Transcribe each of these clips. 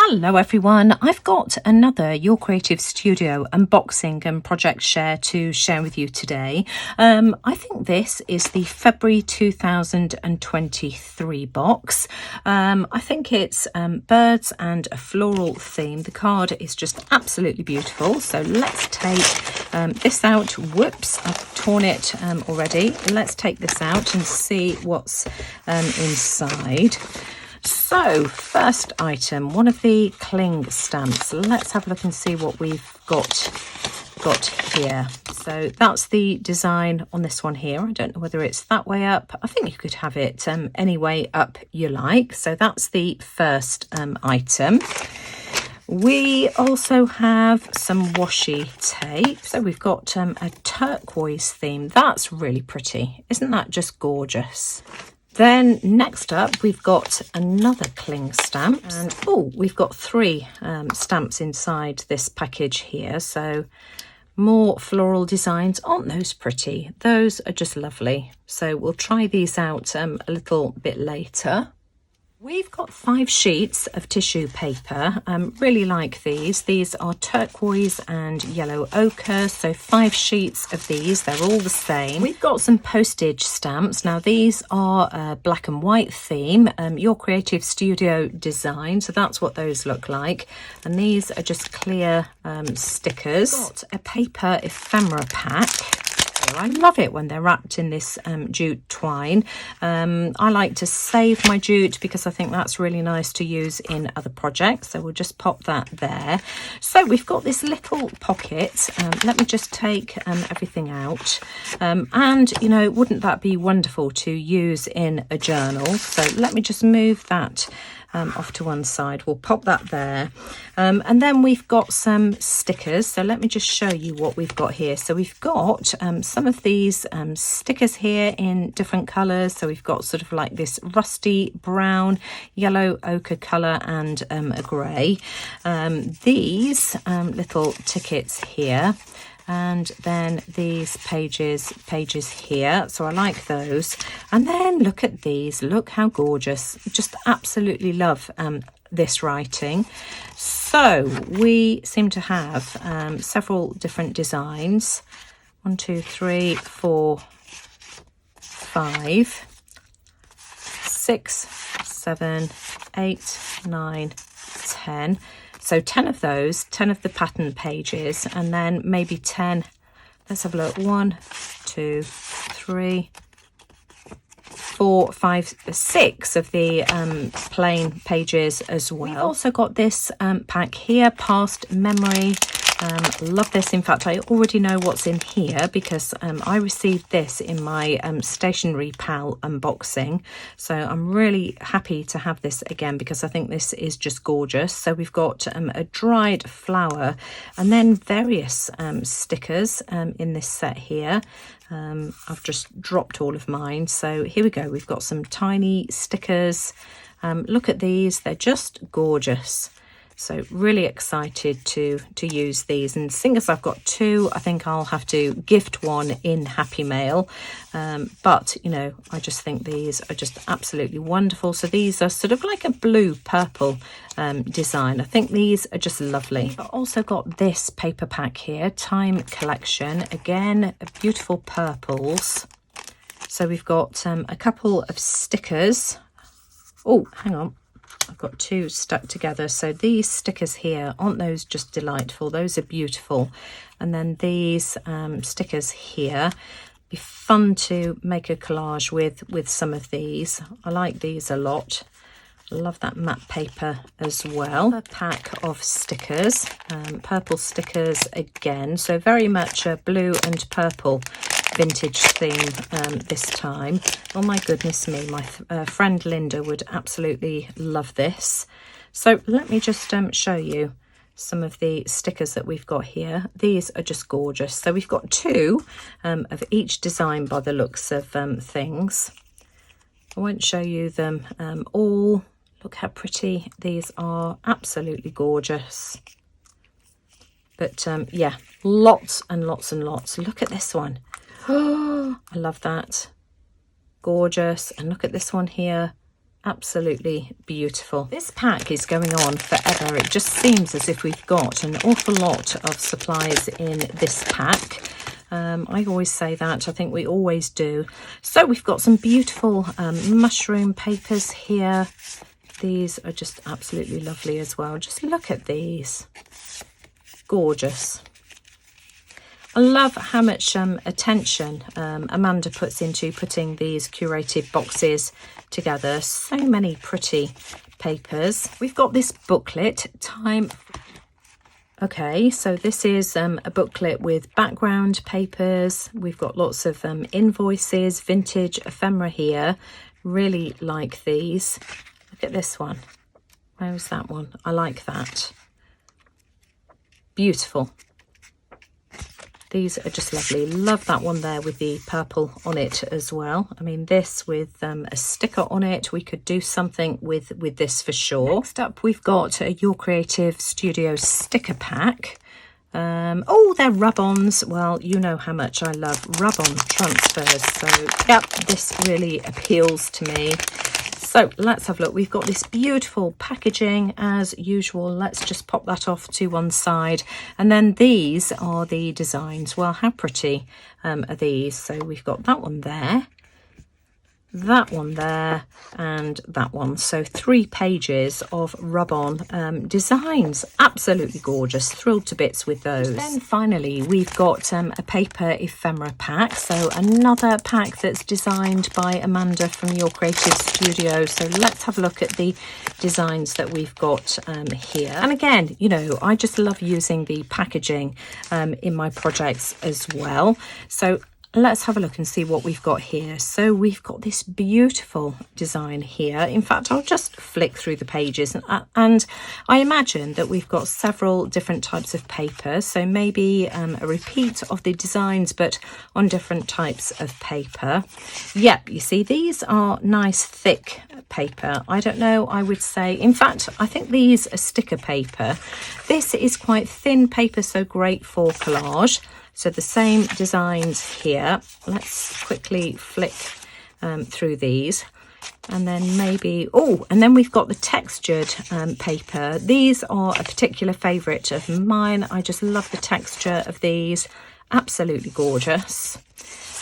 Hello everyone, I've got another Your Creative Studio unboxing and project share to share with you today. I think this is the February 2023 box. I think it's birds and a floral theme. The card is just absolutely beautiful. So let's take this out. Whoops, I've torn it already. Let's take this out and see what's inside. So, first item, one of the cling stamps. Let's have a look and see what we've got here. So that's the design on this one here. I don't know whether it's that way up. I think you could have it any way up you like. So that's the first item. We also have some washi tape. So we've got a turquoise theme. That's really pretty. Isn't that just gorgeous? Then next up, we've got another cling stamp, and we've got three stamps inside this package here. So more floral designs. Aren't those pretty? Those are just lovely. So we'll try these out a little bit later. We've got 5 sheets of tissue paper. Really like these. These are turquoise and yellow ochre. So 5 sheets of these. They're all the same. We've got some postage stamps. Now these are a black and white theme. Your Creative Studio design. So that's what those look like. And these are just clear stickers. We've got a paper ephemera pack. I love it when they're wrapped in this jute twine. I like to save my jute because I think that's really nice to use in other projects. So we'll just pop that there. So we've got this little pocket. Let me just take everything out. And, you know, wouldn't that be wonderful to use in a journal? So let me just move that off to one side. We'll pop that there. And then we've got some stickers. So let me just show you what we've got here. So we've got some of these stickers here in different colours. So we've got sort of like this rusty brown, yellow ochre colour and a grey. These little tickets here. And then these pages here, so I like those. And then look at these, look how gorgeous. Just absolutely love this writing. So we seem to have several different designs. 1, 2, 3, 4, 5, 6, 7, 8, 9, 10. So 10 of those, 10 of the pattern pages, and then maybe 10, let's have a look, 1, 2, 3, 4, 5, 6 of the plain pages as well. We've also got this pack here, Past Memory. Love this. In fact, I already know what's in here because I received this in my Stationery Pal unboxing. So I'm really happy to have this again because I think this is just gorgeous. So we've got a dried flower and then various stickers in this set here. I've just dropped all of mine. So here we go. We've got some tiny stickers. Look at these. They're just gorgeous. So really excited to use these, and seeing as I've got 2, I think I'll have to gift one in Happy Mail. But, you know, I just think these are just absolutely wonderful. So these are sort of like a blue purple design. I think these are just lovely. I've also got this paper pack here, Time Collection. Again, beautiful purples. So we've got a couple of stickers. Oh, hang on. I've got 2 stuck together. So these stickers here, aren't those just delightful? Those are beautiful. And then these stickers here. Be fun to make a collage with some of these. I like these a lot. Love that matte paper as well. A pack of stickers, purple stickers again. So very much a blue and purple vintage theme this time. Oh my goodness me, my friend Linda would absolutely love this. So let me just show you some of the stickers that we've got here. These are just gorgeous. So we've got 2 of each design by the looks of things. I won't show you them all. Look how pretty these are. Absolutely gorgeous. But yeah, lots and lots and lots. Look at this one. Oh, I love that. Gorgeous. And look at this one here. Absolutely beautiful. This pack is going on forever. It just seems as if we've got an awful lot of supplies in this pack. I always say that. I think we always do. So we've got some beautiful mushroom papers here. These are just absolutely lovely as well. Just look at these. Gorgeous. I love how much attention Amanda puts into putting these curated boxes together. So many pretty papers. We've got this booklet, Time. Okay, so this is a booklet with background papers. We've got lots of invoices, vintage ephemera here. Really like these. Look at this one. Where's that one? I like that. Beautiful. These are just lovely. Love that one there with the purple on it as well. I mean, this with a sticker on it, we could do something with this for sure. Next up, we've got a Your Creative Studio sticker pack. Oh, they're rub-ons. Well, you know how much I love rub-on transfers. So, yep, this really appeals to me. So let's have a look. We've got this beautiful packaging as usual. Let's just pop that off to one side. And then these are the designs. Well, how pretty are these? So we've got that one there, that one there, and that one. So 3 pages of rub-on designs. Absolutely gorgeous. Thrilled to bits with those. Then finally we've got a paper ephemera pack. So another pack that's designed by Amanda from Your Creative Studio. So let's have a look at the designs that we've got here. And again, you know, I just love using the packaging in my projects as well. So let's have a look and see what we've got here. So we've got this beautiful design here. In fact, I'll just flick through the pages and I imagine that we've got several different types of paper. So maybe a repeat of the designs, but on different types of paper. Yep, you see, these are nice thick paper. I don't know, I would say, in fact, I think these are sticker paper. This is quite thin paper, so great for collage. So the same designs here. Let's quickly flick through these. And then maybe, oh, and then we've got the textured paper. These are a particular favourite of mine. I just love the texture of these. Absolutely gorgeous.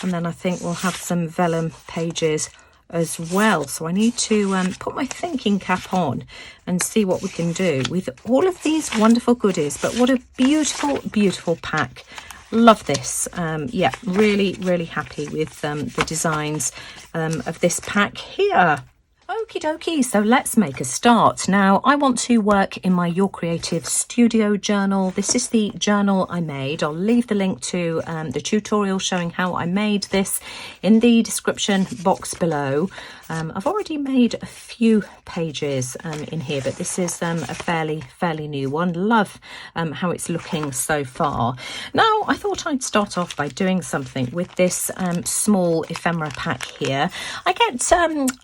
And then I think we'll have some vellum pages as well. So I need to put my thinking cap on and see what we can do with all of these wonderful goodies. But what a beautiful, beautiful pack. Love this. Yeah, really happy with the designs of this pack here. Okie dokie, so let's make a start. Now, I want to work in my Your Creative Studio journal. This is the journal I made. I'll leave the link to the tutorial showing how I made this in the description box below. I've already made a few pages in here, but this is a fairly new one. Love how it's looking so far. Now, I thought I'd start off by doing something with this small ephemera pack here. I get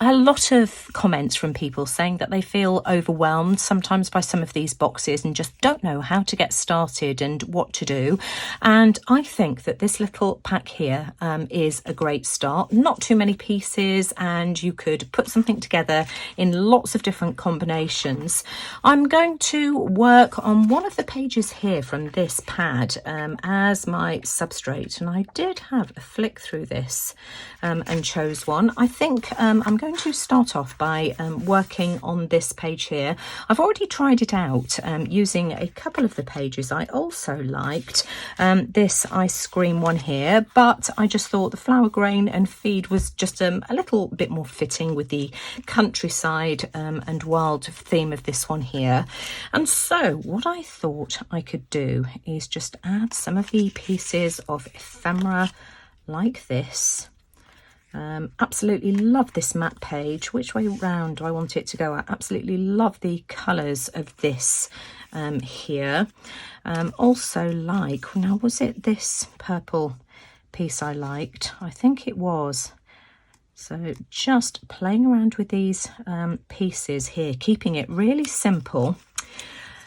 a lot of comments from people saying that they feel overwhelmed sometimes by some of these boxes and just don't know how to get started and what to do. And I think that this little pack here is a great start. Not too many pieces, and you could put something together in lots of different combinations. I'm going to work on one of the pages here from this pad as my substrate, and I did have a flick through this and chose one. I think I'm going to start off by working on this page here. I've already tried it out using a couple of the pages I also liked. This ice cream one here, but I just thought the flower grain and feed was just a little bit more fitting with the countryside and wild theme of this one here. And so what I thought I could do is just add some of the pieces of ephemera like this. Absolutely love this matte page. Which way round do I want it to go? I absolutely love the colours of this here. Also like, now was it this purple piece I liked? I think it was. So just playing around with these pieces here, keeping it really simple.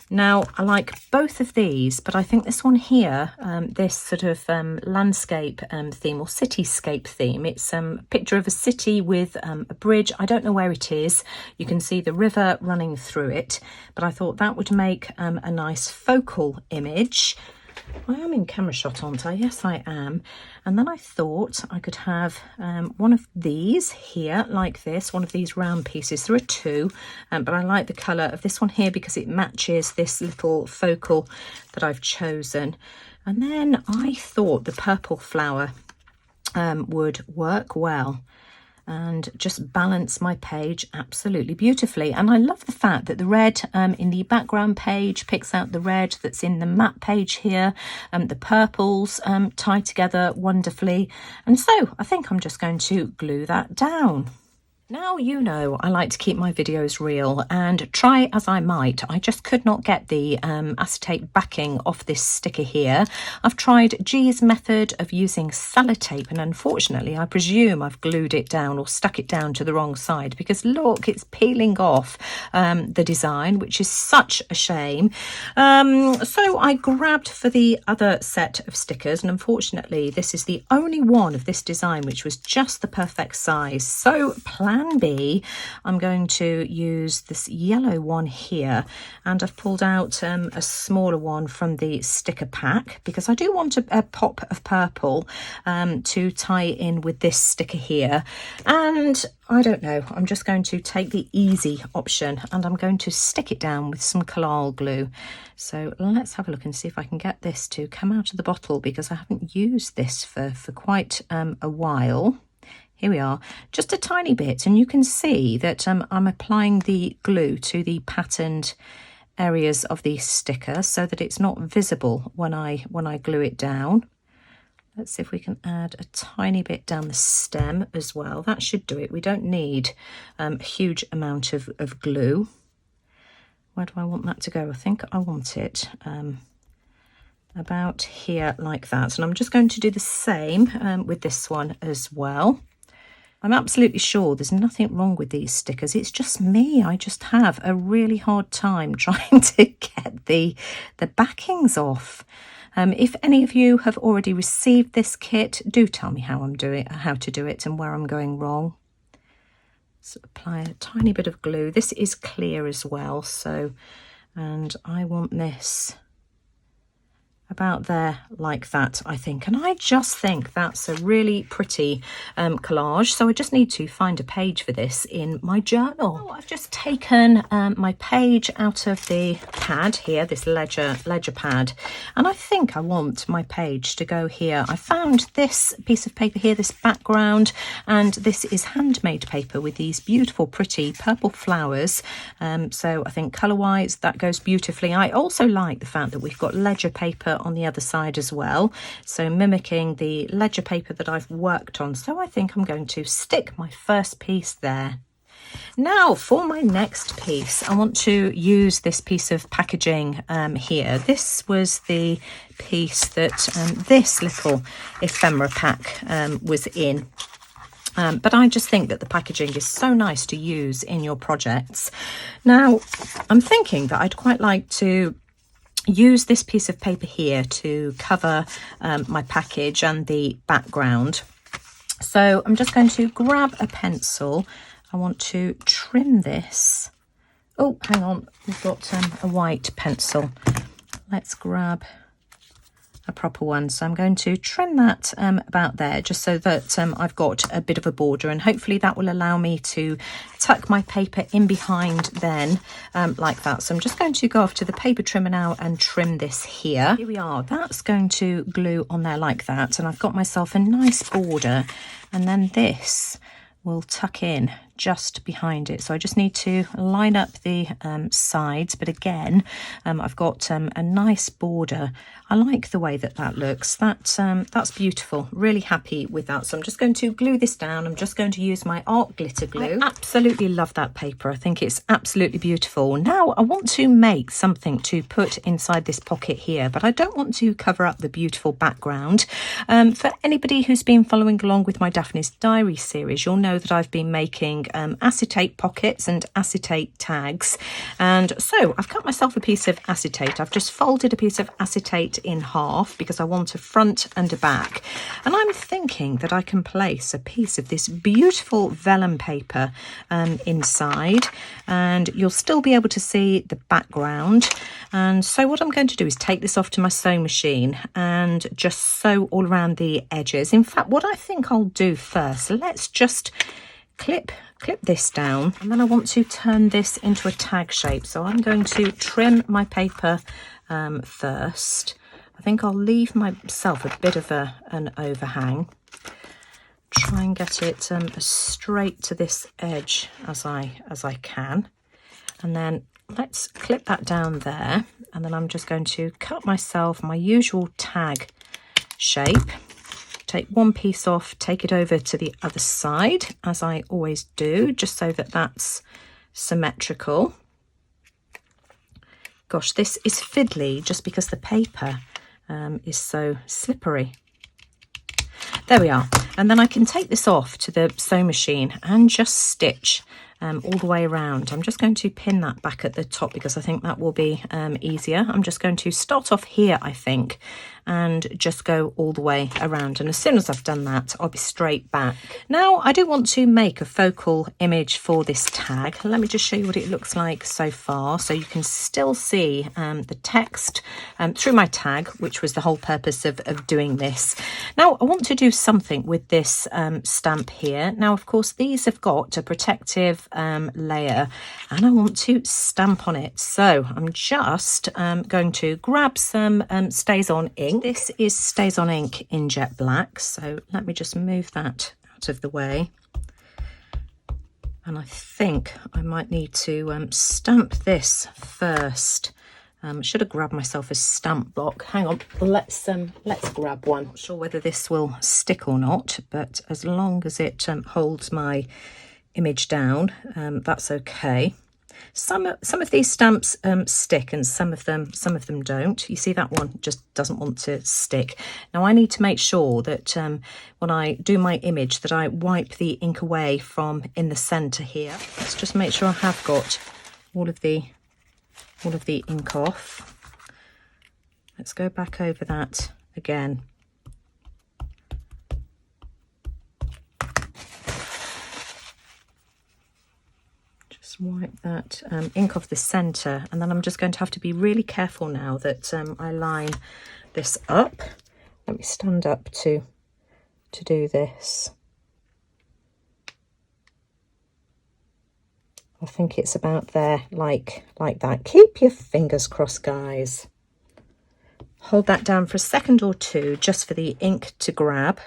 Now, I like both of these, but I think this one here, this sort of landscape theme or cityscape theme, it's a picture of a city with a bridge. I don't know where it is. You can see the river running through it, but I thought that would make a nice focal image. I am in camera shot, aren't I? Yes, I am. And then I thought I could have one of these here, like this, one of these round pieces. There are two, but I like the colour of this one here because it matches this little focal that I've chosen. And then I thought the purple flower would work well and just balance my page absolutely beautifully. And I love the fact that the red in the background page picks out the red that's in the matte page here, the purples tie together wonderfully. And so I think I'm just going to glue that down. Now, you know, I like to keep my videos real, and try as I might, I just could not get the acetate backing off this sticker here. I've tried G's method of using sellotape, and unfortunately I presume I've glued it down or stuck it down to the wrong side, because look, it's peeling off the design, which is such a shame. So I grabbed for the other set of stickers, and unfortunately this is the only one of this design which was just the perfect size. So Plan B, I'm going to use this yellow one here, and I've pulled out a smaller one from the sticker pack because I do want a pop of purple to tie in with this sticker here. And I don't know, I'm just going to take the easy option and I'm going to stick it down with some Collage glue. So let's have a look and see if I can get this to come out of the bottle, because I haven't used this for quite a while. Here we are, just a tiny bit, and you can see that I'm applying the glue to the patterned areas of the sticker so that it's not visible when I glue it down. Let's see if we can add a tiny bit down the stem as well. That should do it. We don't need a huge amount of glue. Where do I want that to go? I think I want it about here like that. And I'm just going to do the same with this one as well. I'm absolutely sure there's nothing wrong with these stickers. It's just me. I just have a really hard time trying to get the backings off. If any of you have already received this kit, do tell me how to do it and where I'm going wrong. So apply a tiny bit of glue. This is clear as well, so, and I want this about there like that, I think. And I just think that's a really pretty collage. So I just need to find a page for this in my journal. Oh, I've just taken my page out of the pad here, this ledger pad, and I think I want my page to go here. I found this piece of paper here, this background, and this is handmade paper with these beautiful pretty purple flowers. So I think colour wise that goes beautifully. I also like the fact that we've got ledger paper on the other side as well, so mimicking the ledger paper that I've worked on. So I think I'm going to stick my first piece there. Now for my next piece, I want to use this piece of packaging here. This was the piece that this little ephemera pack was in. But I just think that the packaging is so nice to use in your projects. Now I'm thinking that I'd quite like to use this piece of paper here to cover my package and the background. So I'm just going to grab a pencil. I want to trim this. Oh, hang on, we've got a white pencil. Let's grab a proper one. So I'm going to trim that about there, just so that I've got a bit of a border, and hopefully that will allow me to tuck my paper in behind then like that. So I'm just going to go off to the paper trimmer now and trim this here. Here we are. That's going to glue on there like that, and I've got myself a nice border, and then this will tuck in just behind it. So I just need to line up the sides, but again I've got a nice border. I like the way that looks. That's beautiful. Really happy with that. So I'm just going to glue this down. I'm just going to use my art glitter glue. I absolutely love that paper. I think it's absolutely beautiful. Now I want to make something to put inside this pocket here, but I don't want to cover up the beautiful background. For anybody who's been following along with my Daphne's Diary series, you'll know that I've been making using acetate pockets and acetate tags. And so I've cut myself a piece of acetate. I've just folded a piece of acetate in half because I want a front and a back. And I'm thinking that I can place a piece of this beautiful vellum paper inside, and you'll still be able to see the background. And so what I'm going to do is take this off to my sewing machine and just sew all around the edges. In fact, what I think I'll do first, let's just clip this down, and then I want to turn this into a tag shape. So I'm going to trim my paper first. I think I'll leave myself a bit of an overhang. Try and get it as straight to this edge as I can, and then let's clip that down there. And then I'm just going to cut myself my usual tag shape, take one piece off, take it over to the other side, as I always do, just so that that's symmetrical. Gosh, this is fiddly just because the paper is so slippery. There we are. And then I can take this off to the sewing machine and just stitch all the way around. I'm just going to pin that back at the top because I think that will be easier. I'm just going to start off here, I think, and just go all the way around. And as soon as I've done that, I'll be straight back. Now, I do want to make a focal image for this tag. Let me just show you what it looks like so far. So you can still see the text through my tag, which was the whole purpose of doing this. Now, I want to do something with this stamp here. Now, of course, these have got a protective layer, and I want to stamp on it. So I'm just going to grab some Stays On ink. This is Stays On ink in jet black, so let me just move that out of the way. And I think I might need to stamp this first. Should have grabbed myself a stamp block. Hang on, let's grab one. Not sure whether this will stick or not, but as long as it holds my image down, that's okay. Some of these stamps stick, and some of them don't. You see that one just doesn't want to stick. Now I need to make sure that when I do my image that I wipe the ink away from in the center here. Let's just make sure I have got all of the ink off. Let's go back over that again. Wipe that ink off the center, and then I'm just going to have to be really careful now that I line this up. Let me stand up to do this. I think it's about there, like that. Keep your fingers crossed, guys. Hold that down for a second or two just for the ink to grab.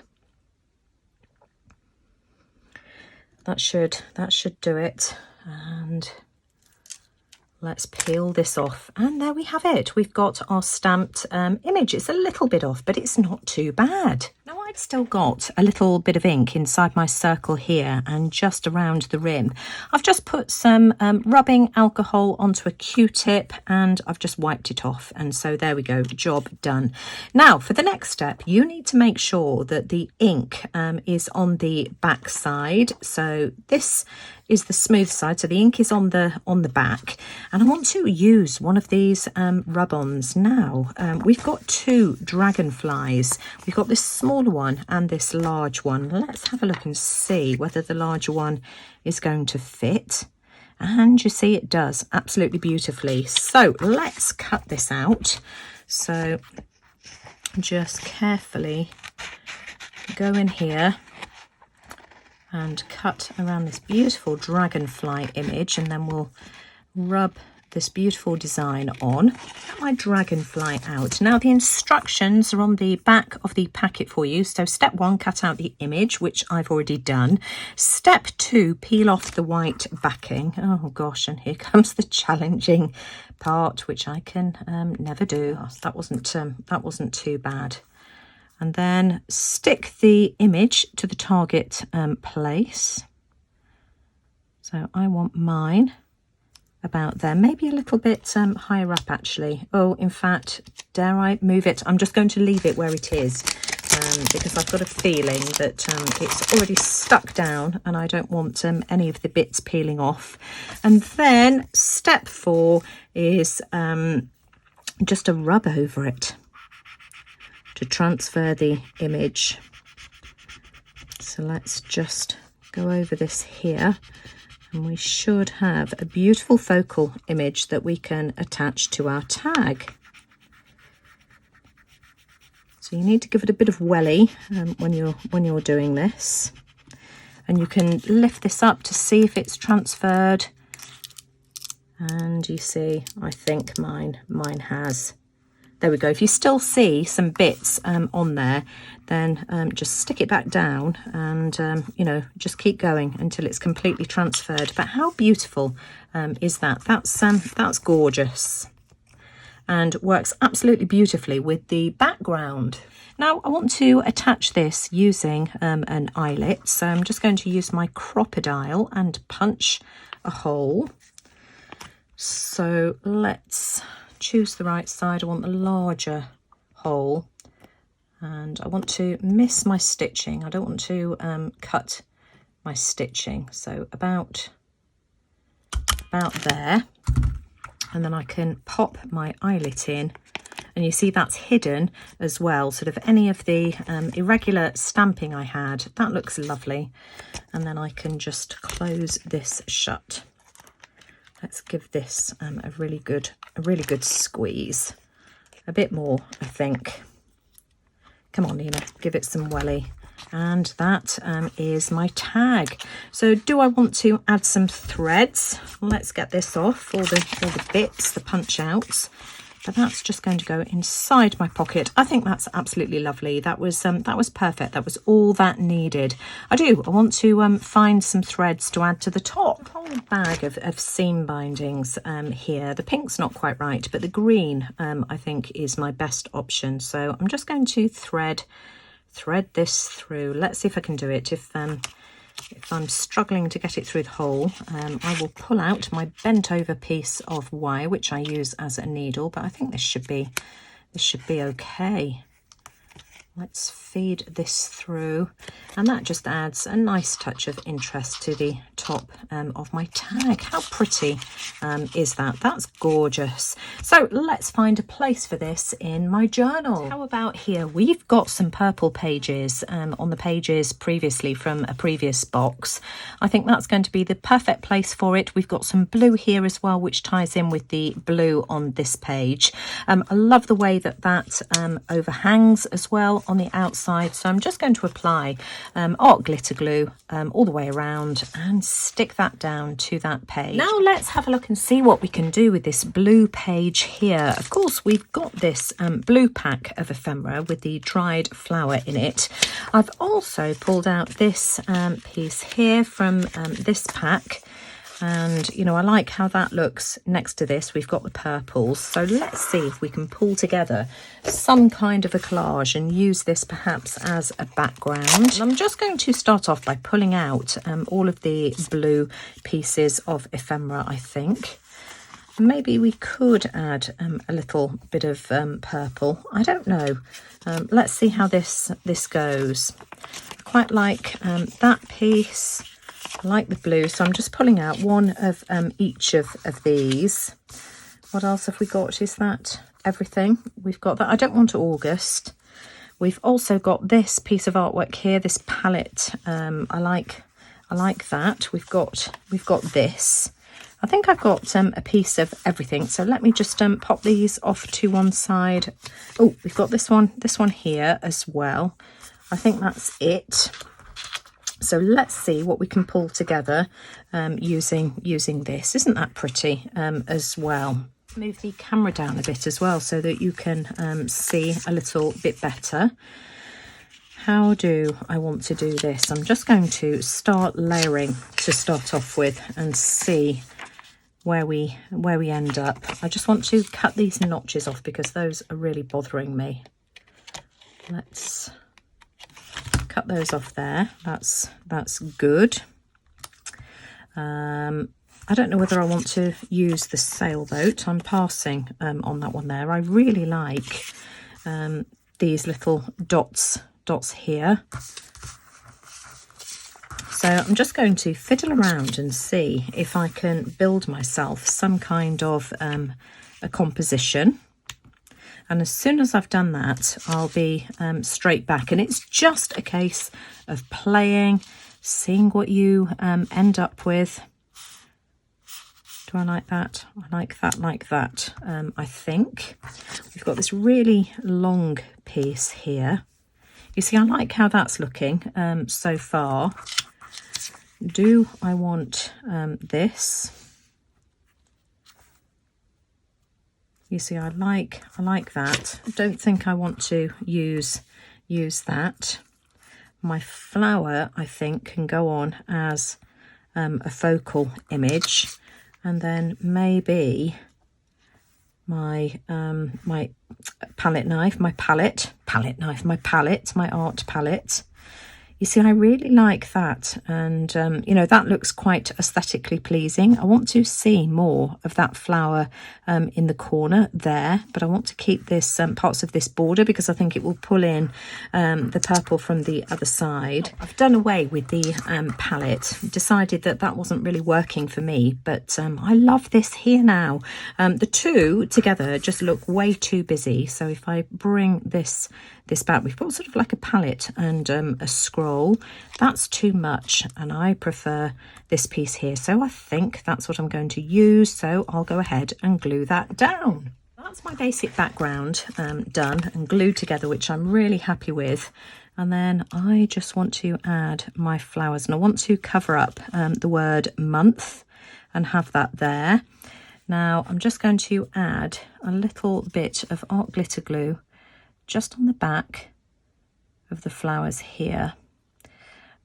That should do it. And let's peel this off, and there we have it. We've got our stamped image. It's a little bit off, but it's not too bad. Now I've still got a little bit of ink inside my circle here and just around the rim. I've just put some rubbing alcohol onto a Q-tip and I've just wiped it off, and so there we go, job done. Now for the next step, you need to make sure that the ink is on the back side. So this is the smooth side, so the ink is on the back, and I want to use one of these rub-ons. Now we've got two dragonflies. We've got this smaller one and this large one. Let's have a look and see whether the larger one is going to fit, and you see it does absolutely beautifully. So let's cut this out. So just carefully go in here and cut around this beautiful dragonfly image, and then we'll rub this beautiful design on. Get my dragonfly out. Now the instructions are on the back of the packet for you. So step 1, cut out the image, which I've already done. Step 2, peel off the white backing. Oh gosh, and here comes the challenging part, which I can never do. Oh, that wasn't too bad. And then stick the image to the target place. So I want mine about there, maybe a little bit higher up actually. Oh, in fact, dare I move it? I'm just going to leave it where it is because I've got a feeling that it's already stuck down and I don't want any of the bits peeling off. And then step 4 is just a rub over it to transfer the image. So let's just go over this here, and we should have a beautiful focal image that we can attach to our tag. So you need to give it a bit of welly when you're doing this, and you can lift this up to see if it's transferred. And you see, I think mine has. There we go. If you still see some bits on there, then just stick it back down and, you know, just keep going until it's completely transferred. But how beautiful is that? That's gorgeous and works absolutely beautifully with the background. Now I want to attach this using an eyelet. So I'm just going to use my crocodile and punch a hole. So let's choose the right side. I want the larger hole, and I want to miss my stitching. I don't want to cut my stitching. So about there, and then I can pop my eyelet in, and you see that's hidden as well, sort of any of the irregular stamping I had. That looks lovely. And then I can just close this shut. Let's give this a really good squeeze. A bit more, I think. Come on, Nina, give it some welly. And that is my tag. So do I want to add some threads? Let's get this off, all the bits, the punch outs. But that's just going to go inside my pocket. I think that's absolutely lovely. That was perfect. That was all that needed. I want to find some threads to add to the top. A whole bag of seam bindings here. The pink's not quite right, but the green I think is my best option. So I'm just going to thread this through. Let's see if I can do it. If I'm struggling to get it through the hole, I will pull out my bent over piece of wire, which I use as a needle, but I think this should be okay. Let's feed this through, and that just adds a nice touch of interest to the top of my tag. How pretty is that? That's gorgeous. So let's find a place for this in my journal. How about here? We've got some purple pages on the pages previously from a previous box. I think that's going to be the perfect place for it. We've got some blue here as well, which ties in with the blue on this page. I love the way that overhangs as well on the outside. So I'm just going to apply art glitter glue all the way around and stick that down to that page. Now let's have a look and see what we can do with this blue page here. Of course, we've got this blue pack of ephemera with the dried flower in it. I've also pulled out this piece here from this pack. And, you know, I like how that looks next to this. We've got the purples. So let's see if we can pull together some kind of a collage and use this perhaps as a background. And I'm just going to start off by pulling out all of the blue pieces of ephemera, I think. Maybe we could add a little bit of purple. I don't know. Let's see how this goes. I quite like that piece. I like the blue, so I'm just pulling out one of each of these. What else have we got? Is that everything? We've got that. I don't want August. We've also got this piece of artwork here, this palette. I like that. We've got this. I think I've got a piece of everything. So let me just pop these off to one side. Oh, we've got this one here as well. I think that's it. So let's see what we can pull together using this. Isn't that pretty as well? Move the camera down a bit as well so that you can see a little bit better. How do I want to do this? I'm just going to start layering to start off with and see where we end up. I just want to cut these notches off because those are really bothering me. Let's cut those off there. That's good. I don't know whether I want to use the sailboat. I'm passing on that one there. I really like these little dots dots here. So I'm just going to fiddle around and see if I can build myself some kind of a composition. And as soon as I've done that, I'll be straight back. And it's just a case of playing, seeing what you end up with. Do I like that? I like that, like that. I think we've got this really long piece here. You see, I like how that's looking so far. Do I want this? You see, I like that. I don't think I want to use that. My flower, I think, can go on as a focal image, and then maybe my my palette knife, my art palette. You see, I really like that, and you know, that looks quite aesthetically pleasing. I want to see more of that flower in the corner there, but I want to keep this parts of this border because I think it will pull in the purple from the other side. I've done away with the palette, decided that that wasn't really working for me, but I love this here now. The two together just look way too busy, so if I bring this back, we've got sort of like a palette and a scroll. That's too much, and I prefer this piece here, so I think that's what I'm going to use. So I'll go ahead and glue that down. That's my basic background done and glued together, which I'm really happy with. And then I just want to add my flowers, and I want to cover up the word month and have that there. Now I'm just going to add a little bit of art glitter glue just on the back of the flowers here,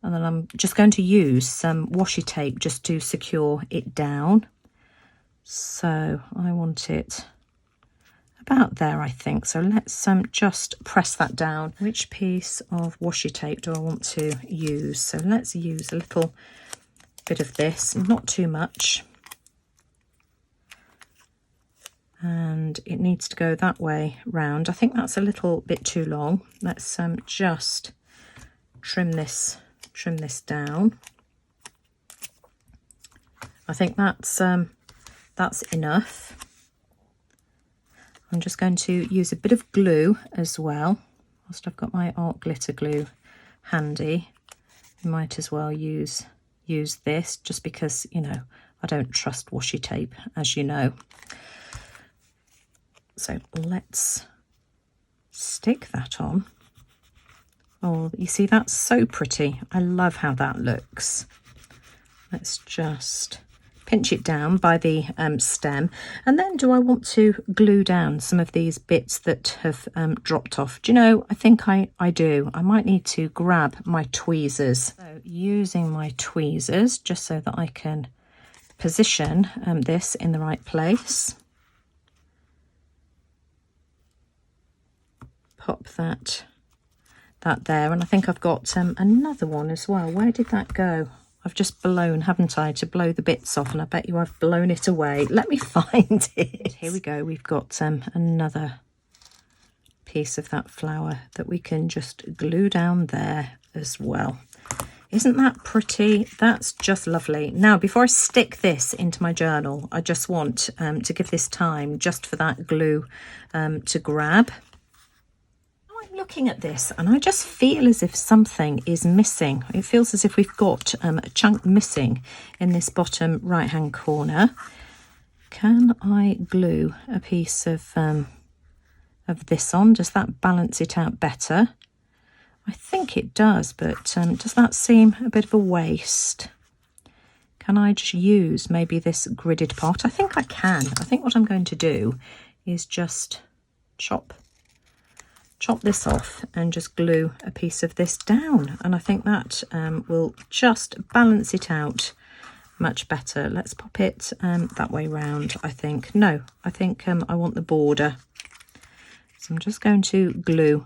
and then I'm just going to use some washi tape just to secure it down. So I want it about there, I think. So let's just press that down. Which piece of washi tape do I want to use? So let's use a little bit of this, not too much. And it needs to go that way round. I think that's a little bit too long. Let's just trim this down. I think that's enough. I'm just going to use a bit of glue as well. Whilst I've got my art glitter glue handy, I might as well use this, just because, you know, I don't trust washi tape, as you know. So let's stick that on. Oh, you see, that's so pretty. I love how that looks. Let's just pinch it down by the stem. And then do I want to glue down some of these bits that have dropped off? Do you know, I think I do. I might need to grab my tweezers. So using my tweezers, just so that I can position this in the right place. Pop that there, and I think I've got another one as well. Where did that go? I've just blown, haven't I, to blow the bits off, and I bet you I've blown it away. Let me find it. Here we go. We've got another piece of that flower that we can just glue down there as well. Isn't that pretty? That's just lovely. Now, before I stick this into my journal, I just want to give this time just for that glue to grab. Looking at this, and I just feel as if something is missing. It feels as if we've got a chunk missing in this bottom right hand corner. Can I glue a piece of this on? Does that balance it out better? I think it does, but does that seem a bit of a waste? Can I just use maybe this gridded part? I think I can. I think what I'm going to do is just chop this off and just glue a piece of this down, and I think that will just balance it out much better. Let's pop it that way round. I think I want the border, so I'm just going to glue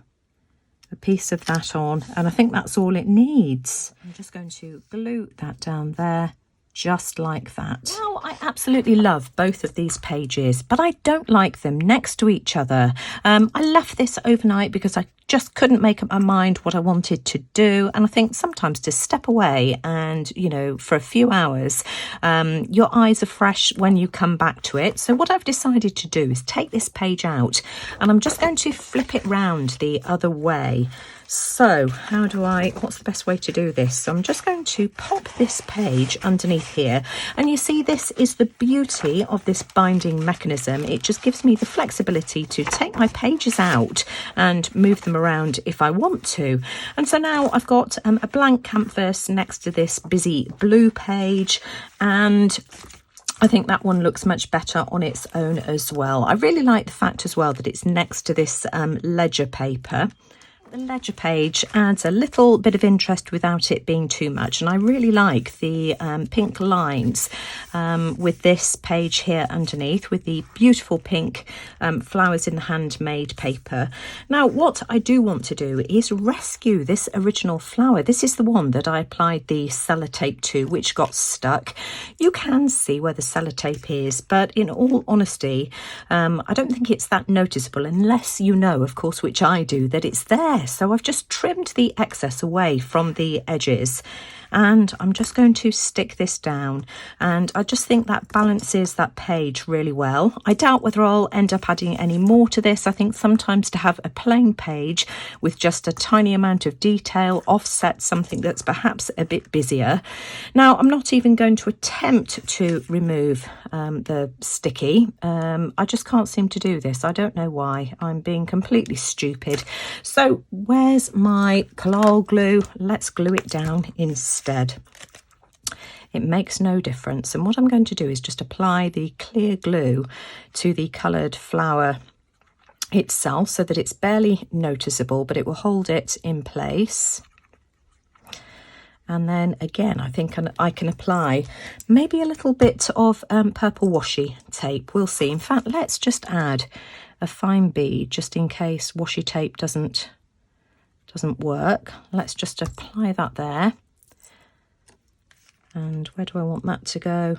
a piece of that on, and I think that's all it needs. I'm just going to glue that down there, just like that. Now, I absolutely love both of these pages, but I don't like them next to each other. I left this overnight because I just couldn't make up my mind what I wanted to do. And I think sometimes to step away and, you know, for a few hours, your eyes are fresh when you come back to it. So what I've decided to do is take this page out, and I'm just going to flip it round the other way. So what's the best way to do this? So I'm just going to pop this page underneath here, and you see this is the beauty of this binding mechanism. It just gives me the flexibility to take my pages out and move them around if I want to. And so now I've got a blank canvas next to this busy blue page, and I think that one looks much better on its own as well. I really like the fact as well that it's next to this ledger paper. The ledger page adds a little bit of interest without it being too much, and I really like the pink lines with this page here underneath with the beautiful pink flowers in the handmade paper. Now what I do want to do is rescue this original flower. This is the one that I applied the sellotape to, which got stuck. You can see where the sellotape is, but in all honesty, I don't think it's that noticeable unless you know, of course, which I do, that it's there. So I've just trimmed the excess away from the edges, and I'm just going to stick this down, and I just think that balances that page really well. I doubt whether I'll end up adding any more to this. I think sometimes to have a plain page with just a tiny amount of detail offsets something that's perhaps a bit busier. Now I'm not even going to attempt to remove the sticky. I just can't seem to do this. I don't know why. I'm being completely stupid. So where's my Collage glue? Let's glue it down instead. It makes no difference, and what I'm going to do is just apply the clear glue to the coloured flower itself so that it's barely noticeable, but it will hold it in place. And then again, I think I can apply maybe a little bit of purple washi tape. We'll see. In fact, let's just add a fine bead just in case washi tape doesn't work. Let's just apply that there. And where do I want that to go?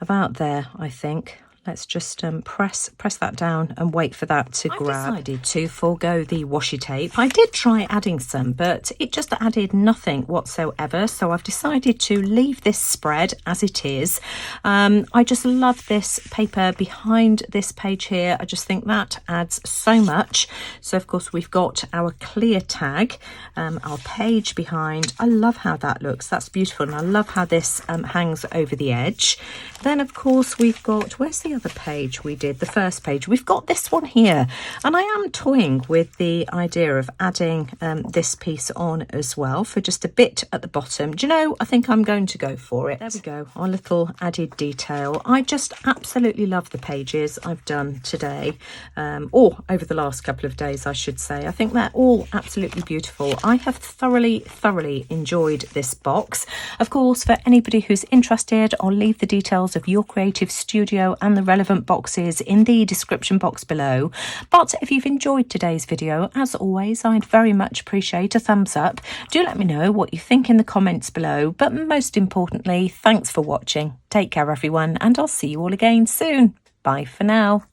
About there, I think. Let's just press that down and wait for that to grab. I decided to forego the washi tape. I did try adding some, but it just added nothing whatsoever. So I've decided to leave this spread as it is. I just love this paper behind this page here. I just think that adds so much. So of course we've got our clear tag, our page behind. I love how that looks. That's beautiful. And I love how this hangs over the edge. Then of course we've got, where's the other page we did, the first page? We've got this one here, and I am toying with the idea of adding this piece on as well for just a bit at the bottom. Do you know, I think I'm going to go for it. There we go, our little added detail. I just absolutely love the pages I've done today, or over the last couple of days I should say. I think they're all absolutely beautiful. I have thoroughly enjoyed this box. Of course, for anybody who's interested, I'll leave the details of Your Creative Studio and the relevant boxes in the description box below. But if you've enjoyed today's video, as always, I'd very much appreciate a thumbs up. Do let me know what you think in the comments below, but most importantly, thanks for watching. Take care everyone, and I'll see you all again soon. Bye for now.